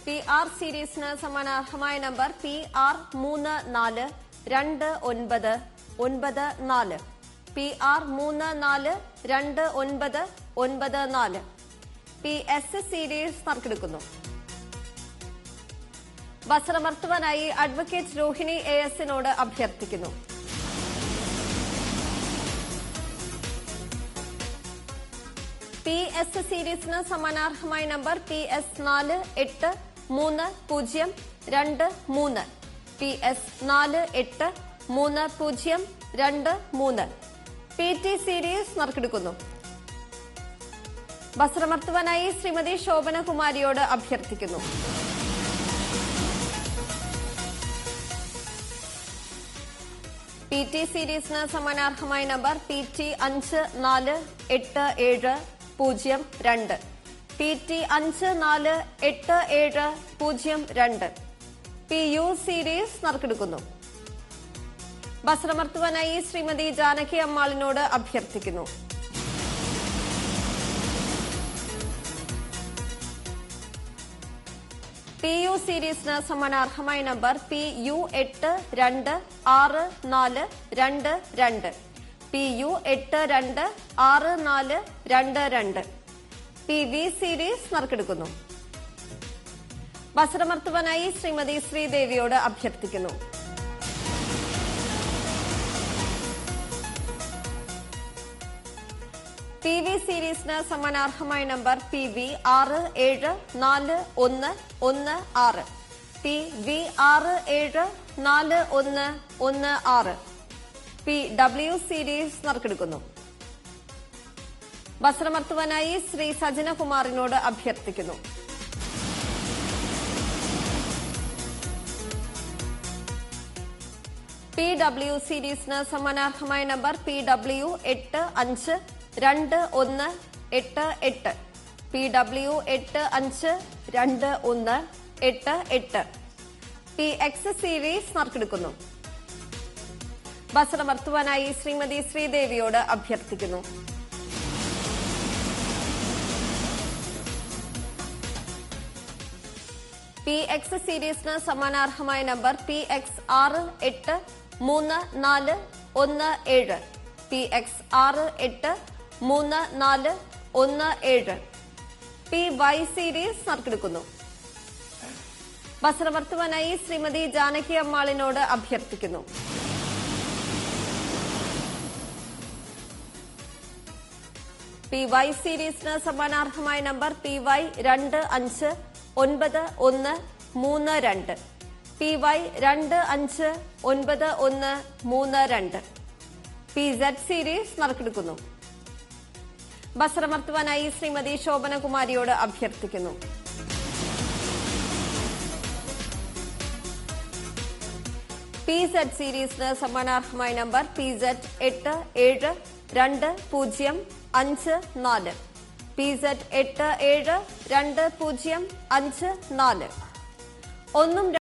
PR സീരീസിന് സമാനാർഹമായ number PR342994 PR342994 PS series നറുക്കെടുക്കുന്നു. വസ്ത്രമർത്തുവാനായി അഡ്വക്കേറ്റ് രോഹിണി ASനോട് അഭ്യർത്ഥിക്കുന്നു. PS സീരീസിന് സമാനാർഹമായ number PS483023 PS483023 PT series നറുക്കെടുക്കുന്നു. വസ്ത്രമർത്തുവാനായി ശ്രീമതി ശോഭനകുമാരിയോട് അഭ്യർത്ഥിക്കുന്നു. PT സീരീസിന് സമാനാർഹമായ number PT548702 PT548702 PU series നറുക്കെടുക്കുന്നു. വസ്ത്രമർത്തുവാനായി ശ്രീമതി ജാനകി അമ്മാളിനോട് അഭ്യർത്ഥിക്കുന്നു. PU സീരീസിന് സമാനാർഹമായ number PU826422 PU826422 PV series നറുക്കെടുക്കുന്നു. വസ്ത്രമർത്തുവാനായി ശ്രീമതി ശ്രീദേവിയോട് അഭ്യർത്ഥിക്കുന്നു. PV സീരീസിന് സമാനാർഹമായ number PV674116 PV674116 PW series നറുക്കെടുക്കുന്നു. വസ്ത്രമർത്തുവാനായി ശ്രീ സജനകുമാറിനോട് അഭ്യർത്ഥിക്കുന്നു. PW സീരീസിന് സമാനാർഹമായ number PW852188 PW852188 PX series നറുക്കെടുക്കുന്നു. വസ്ത്രമർത്തുവാനായി ശ്രീമതി ശ്രീദേവിയോട് അഭ്യർത്ഥിക്കുന്നു. PX സീരീസിന് സമാനാർഹമായ number PX683417 PX683417 PY series നറുക്കെടുക്കുന്നു. വസ്ത്രമർത്തുവാനായി ശ്രീമതി ജാനകി അമ്മാളിനോട് അഭ്യർത്ഥിക്കുന്നു. PY സീരീസിന് സമാനാർഹമായ number PY259132 PY259132 PZ series നറുക്കെടുക്കുന്നു. വസ്ത്രമർത്തുവാനായി ശ്രീമതി ശോഭനകുമാരിയോട് അഭ്യർത്ഥിക്കുന്നു. PZ സീരീസിന് സമാനാർഹമായ നമ്പർ PZ872054 PZ872054 1